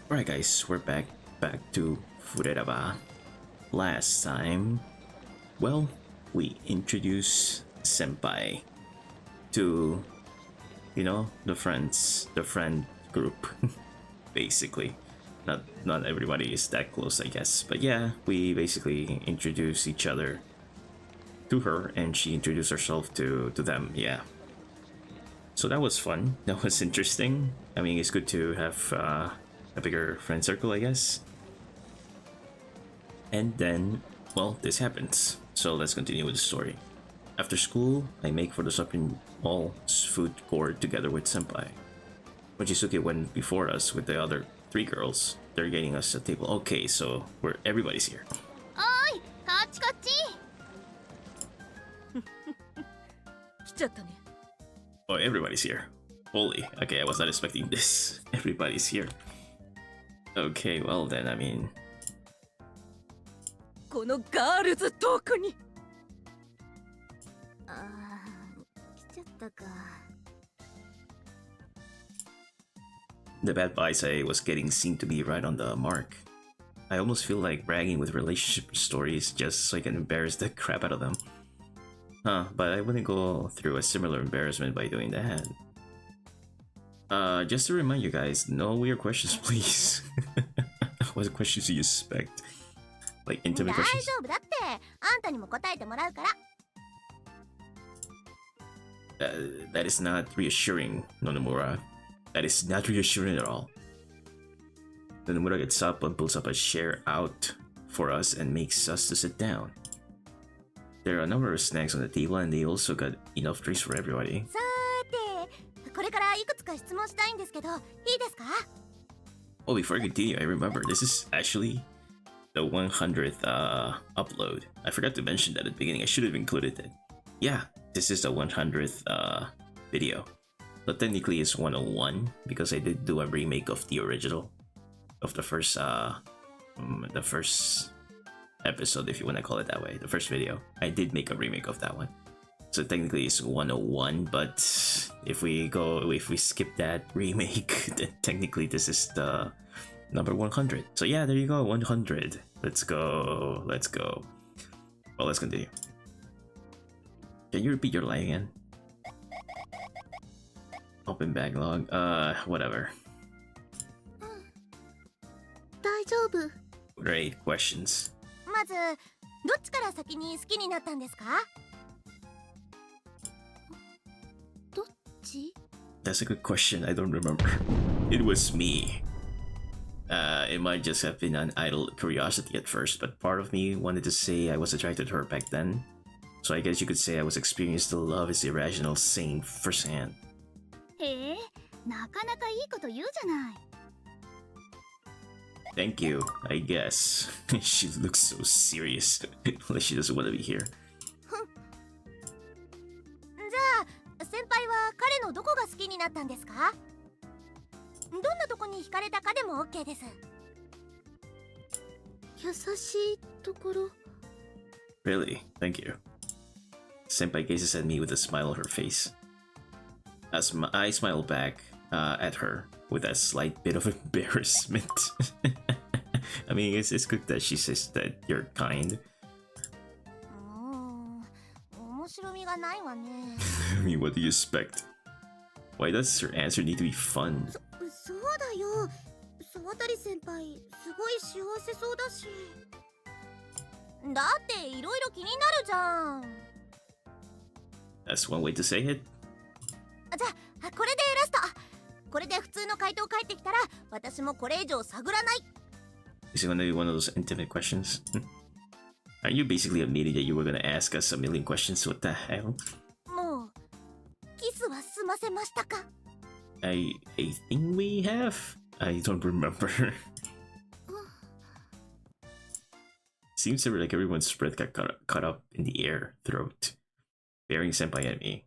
Alright guys, we're back to Fureraba. Last time, well, we introduced Senpai to, the friend group, basically. Not everybody is that close, I guess. But yeah, we basically introduced each other to her and she introduced herself to them, yeah. So that was fun. That was interesting. I mean, it's good to have a bigger friend circle, I guess. And then, well, this happens. So let's continue with the story. After school, I make for the shopping mall's food court together with Senpai. When Shizuke went before us with the other three girls, they're getting us a table. Okay, so everybody's here. Oi, kachi kachi. Oh, everybody's here. Holy, okay, I was not expecting this. Everybody's here. Okay, well then, I mean... このガールズどこに。あー、来ちゃったか。The bad vibes I was getting seemed to be right on the mark. I almost feel like bragging with relationship stories just so I can embarrass the crap out of them. Huh, but I wouldn't go through a similar embarrassment by doing that. Just to remind you guys, no weird questions, please. What questions do you expect? Like intimate questions? 大丈夫だって。あんたにも答えてもらうから。That is not reassuring, Nonomura. That is not reassuring at all. Nonomura gets up and pulls up a chair out for us and makes us to sit down. There are a number of snacks on the table and they also got enough drinks for everybody. さーて、これからいくつか質問したいんですけど、いいですか? Oh, before I continue, I remember this is actually the 100th upload. I forgot to mention that at the beginning. I should have included it. Yeah, this is the 100th video. So technically it's 101 because I did do a remake of the original of the first episode, if you want to call it that way. The first video. I did make a remake of that one. So technically it's 101, but if we skip that remake, then technically this is the number 100. So yeah, there you go, 100. Let's go. Well, let's continue. Can you repeat your line again? Open backlog. Whatever. 大丈夫。 Great questions. まず、どっちから先に好きになったんですか? どっち? That's a good question. I don't remember. It was me. It might just have been an idle curiosity at first, but part of me wanted to say I was attracted to her back then. So I guess you could say I was experienced the love is irrational sane firsthand. へえ、なかなかいいこと言うじゃない。 Thank you, I guess. She looks so serious. Like she doesn't want to be here. じゃあ、先輩は彼のどこが好きになったんですか? どんなとこに惹かれたかでも OK です。優しいところ。 Really? Thank you. Senpai gazes at me with a smile on her face. As I smile back at her with a slight bit of embarrassment. I mean, it's good that she says that you're kind. 面白みがないわね。 I mean, what do you expect? Why does her answer need to be fun? そうだよ。沢渡先輩、すごい幸せそうだし。だっていろいろ気になるじゃん。 That's one way to say it. じゃあ、これでラスト。これで普通の回答返ってきたら、私もこれ以上探らない。 Is it gonna be one of those intimate questions? Are you basically admitting that you were gonna ask us a million questions? What the hell? もう、キスは済ませましたか? I think we have? I don't remember. Seems like everyone's breath got caught up in the air throat, staring Senpai at me.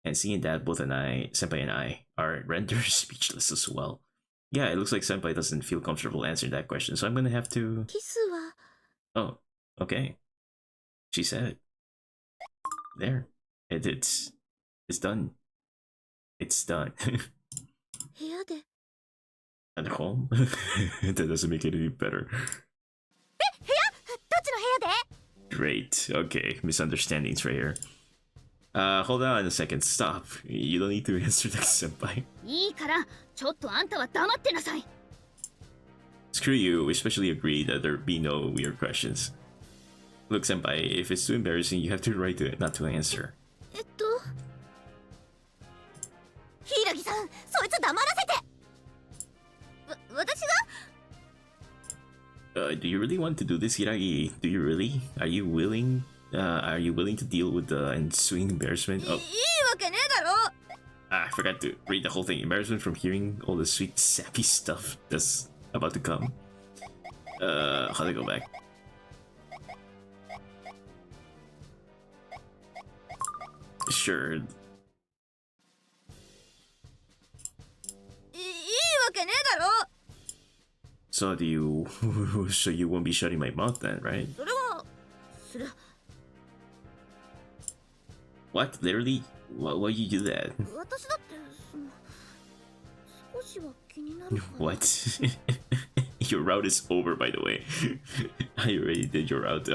And seeing that both Senpai and I are rendered speechless as well. Yeah, it looks like Senpai doesn't feel comfortable answering that question, so I'm gonna have to... キスは... Oh, okay. She said it. There. It's done. It's done. 部屋で At home? That doesn't make it any better. どっちの部屋で Great. Okay, misunderstandings right here. Hold on a second. Stop. You don't need to answer that, senpai. いいから、ちょっとあんたは黙ってなさい。 Screw you. We especially agreed that there be no weird questions. Look, senpai, if it's too embarrassing, you have the right to not to answer. 柊さん、そいつ黙らせて。私が Do you really want to do this, Hiragi? Do you really? Are you willing? Are you willing to deal with the ensuing embarrassment? いいわけねえだろ。 I forgot to read the whole thing. Embarrassment from hearing all the sweet, sappy stuff that's about to come. How do I go back? Sure. いいわけねえだろ。 So do you... so you won't be shutting my mouth then, right? それはする。 What? Literally? Why you do that? 私だって少しは気になるから。 What? Your route is over, by the way. I already did your route.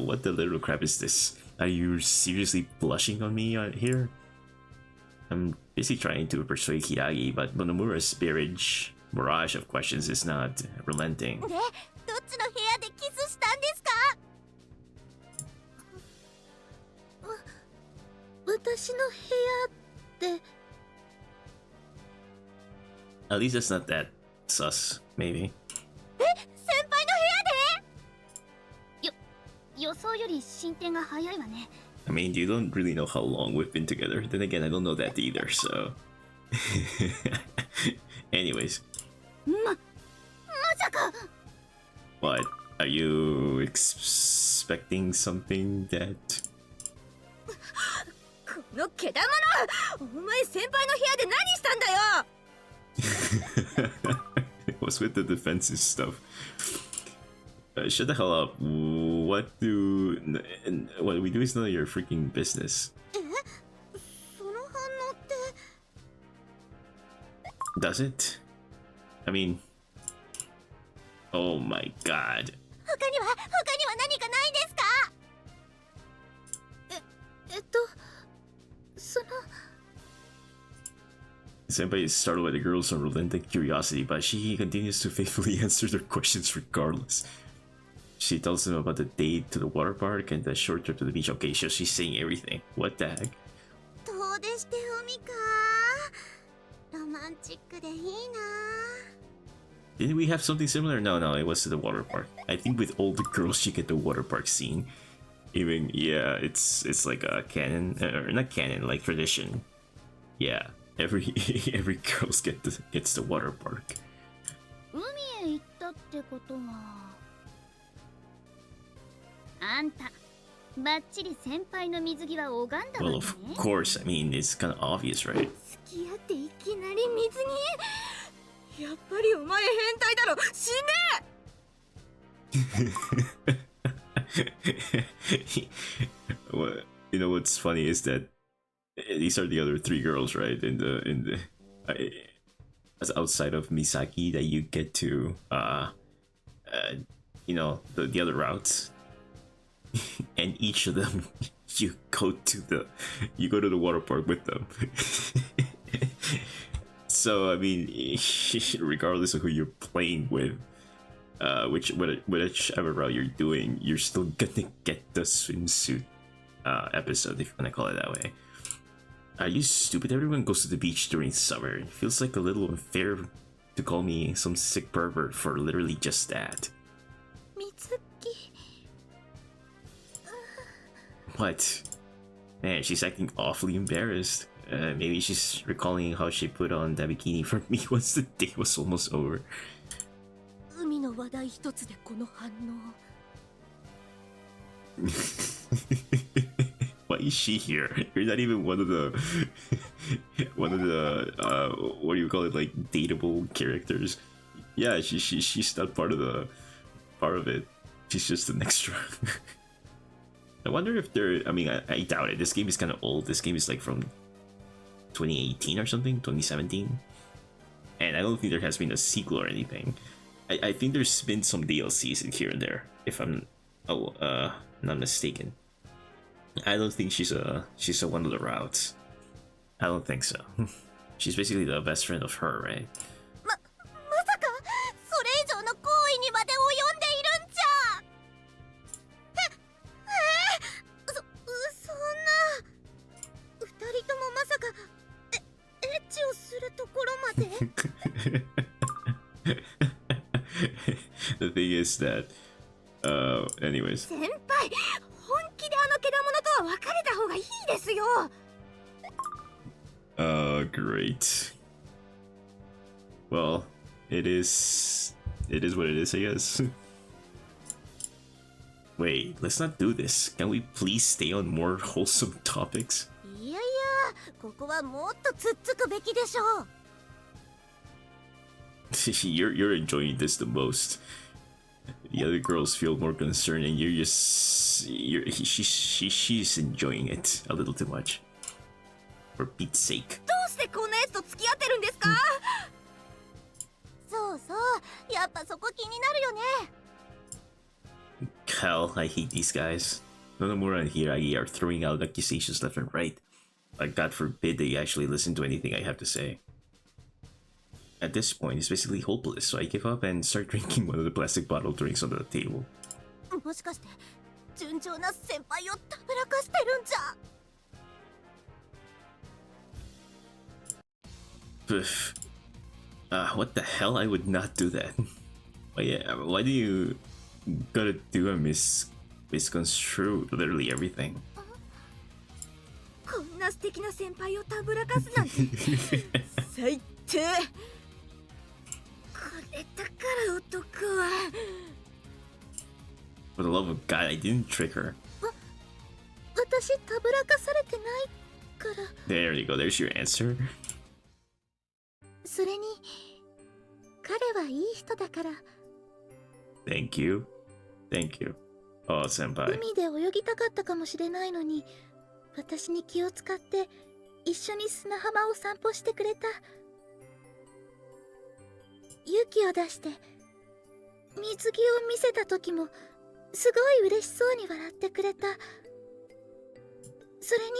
What the little crap is this? Are you seriously blushing on me here? I'm busy trying to persuade Hiragi, but Monomura's barrage of questions is not relenting. で、どっちの部屋でキスしたんですか？私の部屋で。 At least it's not that sus, maybe. え、先輩の部屋で？予想より進展が早いわね。 I mean, you don't really know how long we've been together. Then again, I don't know that either, so... Anyways. まさか。 What? Are you expecting something that... このけだもの！お前先輩の部屋で何したんだよ！ What's with the defensive stuff? Shut the hell up. What we do is none of your freaking business. え？その反応って。 Does it? I mean... Oh my god. 他には何かないですか？その。 Senpai is startled by the girl's unrelenting curiosity, but she continues to faithfully answer their questions regardless. She tells him about the date to the water park and the short trip to the beach. Okay, so she's saying everything. What the heck? どうでして海か。ロマンチックでいいな。 Didn't we have something similar? No, it was to the water park. I think with all the girls, you get the water park scene. Even, yeah, it's like a canon, or not canon, like tradition. Yeah, every girls gets the water park. 海へ行ったってことは。あんた、バッチリ先輩の水着は拝んだわ Well, ね。 of course. I mean, it's kind of obvious, right? 付き合っていきなり水着。やっぱりお前変態だろ。死ね。What, you know what's funny is that these are the other three girls, right? In the as outside of Misaki that you get to you know, the other routes. And each of them you go to the water park with them. So I mean, regardless of who you're playing with, whichever route you're doing, you're still gonna get the swimsuit episode, if you wanna call it that way. Are you stupid? Everyone goes to the beach during summer. It feels like a little unfair to call me some sick pervert for literally just that. Mitsuki. What? Man, she's acting awfully embarrassed. Maybe she's recalling how she put on that bikini for me once the day was almost over. 海の話題一つでこの反応。Why is she here? You're not even one of the what do you call it, like dateable characters? Yeah, she's not part of it. She's just an extra. I wonder if I mean, I doubt it. This game is kind of old. This game is like from 2018 or something, 2017. and I don't think there has been a sequel or anything. I think there's been some DLCs in here and there, if I'm not mistaken. I don't think she's a one of the routes. I don't think so. She's basically the best friend of her, right? まさかそれ以上の行為にまで及んでいるんじゃ。そんな。二人ともまさかエッチをするところまで。The thing is that, anyways. 先輩、本気であのけだものとは別れた方がいいですよ。Great. Well, it is what it is, I guess. Wait, let's not do this. Can we please stay on more wholesome topics? いやいや、ここはもっとつっつくべきでしょう。You're enjoying this the most. The other girls feel more concerned, and she's enjoying it a little too much. For Pete's sake. どうしてこんなやつと付き合ってるんですか？そうそう、やっぱそこ気になるよね。Hell, I hate these guys. Nonomura and Hiragi are throwing out accusations left and right. Like, God forbid they actually listen to anything I have to say. At this point, it's basically hopeless, so I give up and start drinking one of the plastic bottle drinks on the table. もしかして順調な先輩をたぶらかしてるんじゃ。What the hell? I would not do that. Why do you gotta do a misconstrue literally everything? こんな素敵な先輩をたぶらかすなんて最低。これだから男は。For the love of God, I didn't trick her. 私たぶらかされてないから。 There you go. There's your answer. それに彼はいい人だから。 Thank you. Thank you. Oh, senpai. 海で泳ぎたかったかもしれないのに、私に気を使って一緒に砂浜を散歩してくれた。勇気を出して水着を見せた時もすごい嬉しそうに笑ってくれた。それに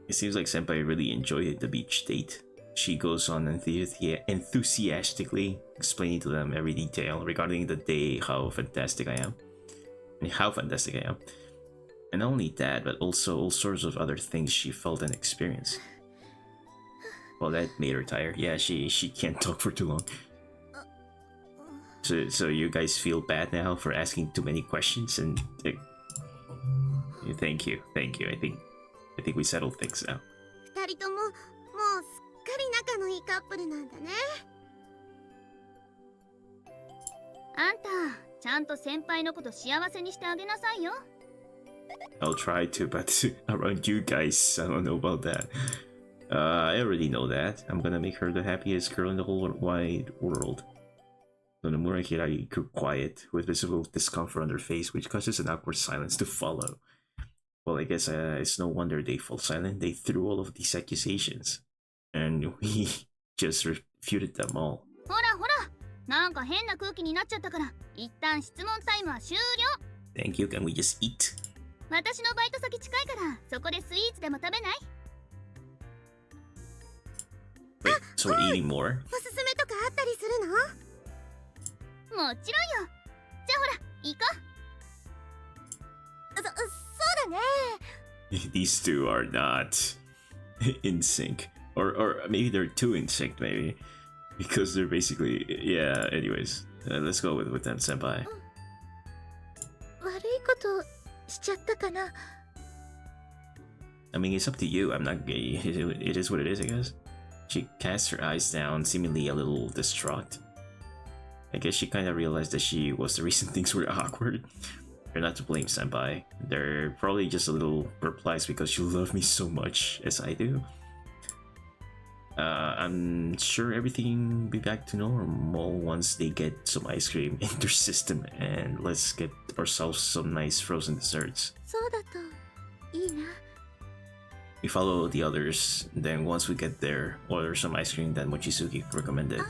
It seems like senpai really enjoyed the beach date. She goes on enthusiastically explaining to them every detail regarding the day, how fantastic I am. And not only that, but also all sorts of other things she felt and experienced. Well, that made her tired. Yeah, she can't talk for too long. So you guys feel bad now for asking too many questions, and thank you. I think we settled things now. 二人とももうすっかり仲のいいカップルなんだね。あんた、ちゃんと先輩のこと幸せにしてあげなさいよ。I'll try to, but around you guys, I don't know about that. I already know that. I'm gonna make her the happiest girl in the whole wide world. Nomura and Hiragi grew quiet, with visible discomfort on their face, which causes an awkward silence to follow. Well, I guess it's no wonder they fall silent. They threw all of these accusations, and we just refuted them all. ほらほら、なんか変な空気になっちゃったから、一旦質問タイムは終了。 Thank you. Can we just eat? 私のバイト先近いから、そこでスイーツでも食べない？ Wait, so we're eating more? おすすめとかあったりするの？もちろんよ。じゃあほら、行こう。そうだね。 These two are not in sync, or maybe they're too in sync, maybe, because they're basically, yeah. Anyways, let's go with them, senpai. 悪いことしちゃったかな。 I mean, it's up to you. I'm not gay. It is what it is, I guess. She casts her eyes down, seemingly a little distraught. I guess she kind of realized that she was the reason things were awkward. You're not to blame, senpai. They're probably just a little perplexed because you love me so much, as I do. I'm sure everything will be back to normal once they get some ice cream in their system, and let's get ourselves some nice frozen desserts. そうだといいな。we follow the others. Then once we get there, order some ice cream that Mochizuki recommended.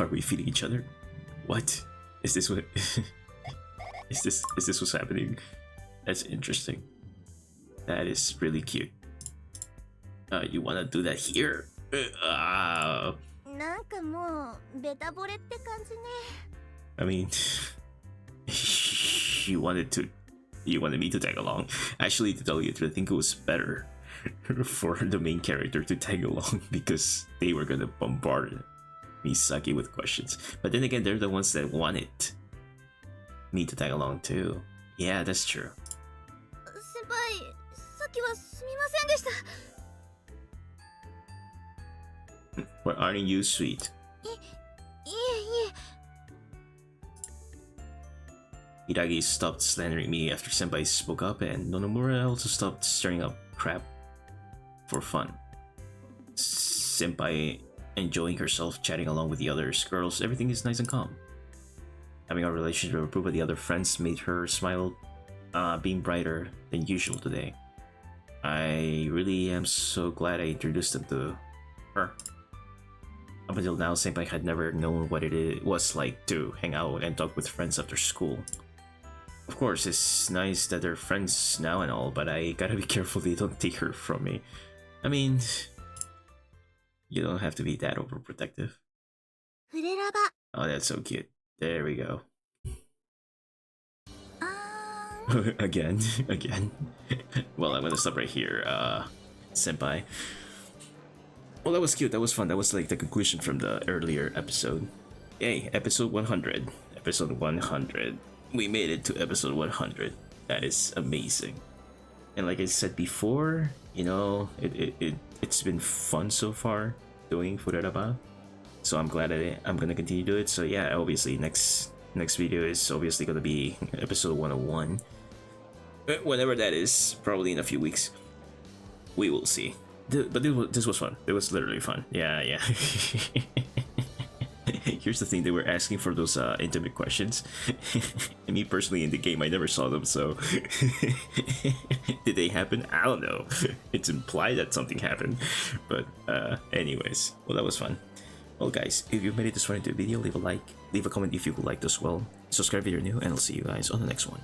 Are we feeding each other? What? Is this what? Is this what's happening? That's interesting. That is really cute. You wanna do that here? なんかもうベタ惚れって感じね。I mean, you wanted me to tag along. Actually, to tell you the truth, I think it was better for the main character to tag along because they were gonna bombard Misaki with questions. But then again, they're the ones that wanted me to tag along too. Yeah, that's true. 先輩、さっきはすみませんでした。But aren't you sweet? いえいえ。 Hiragi stopped slandering me after Senpai spoke up, and Nonomura also stopped stirring up crap for fun. Senpai enjoying herself, chatting along with the others. Girls, everything is nice and calm. Having our relationship improved with the other friends made her smile being brighter than usual today. I really am so glad I introduced them to her. Up until now, Senpai had never known what it was like to hang out and talk with friends after school. Of course, it's nice that they're friends now and all, but I gotta be careful they don't take her from me. I mean, you don't have to be that overprotective. フレラバ。 Oh, that's so cute. There we go. あ again. Well, I'm gonna stop right here, Senpai. Well, that was cute. That was fun. That was like the conclusion from the earlier episode. Yay, episode 100. Episode 100. We made it to episode 100. That is amazing. And like I said before, you know, it's been fun so far doing Fureraba. So I'm glad I'm gonna continue to do it. So yeah, obviously next video is obviously gonna be episode 101. Whenever that is, probably in a few weeks. We will see. But this was fun. It was literally fun. Yeah. Here's the thing, they were asking for those intimate questions. And me personally in the game, I never saw them, so... Did they happen? I don't know. It's implied that something happened. But anyways, well, that was fun. Well guys, if you made it this far into the video, leave a like, leave a comment if you would like as well. Subscribe if you're new, and I'll see you guys on the next one.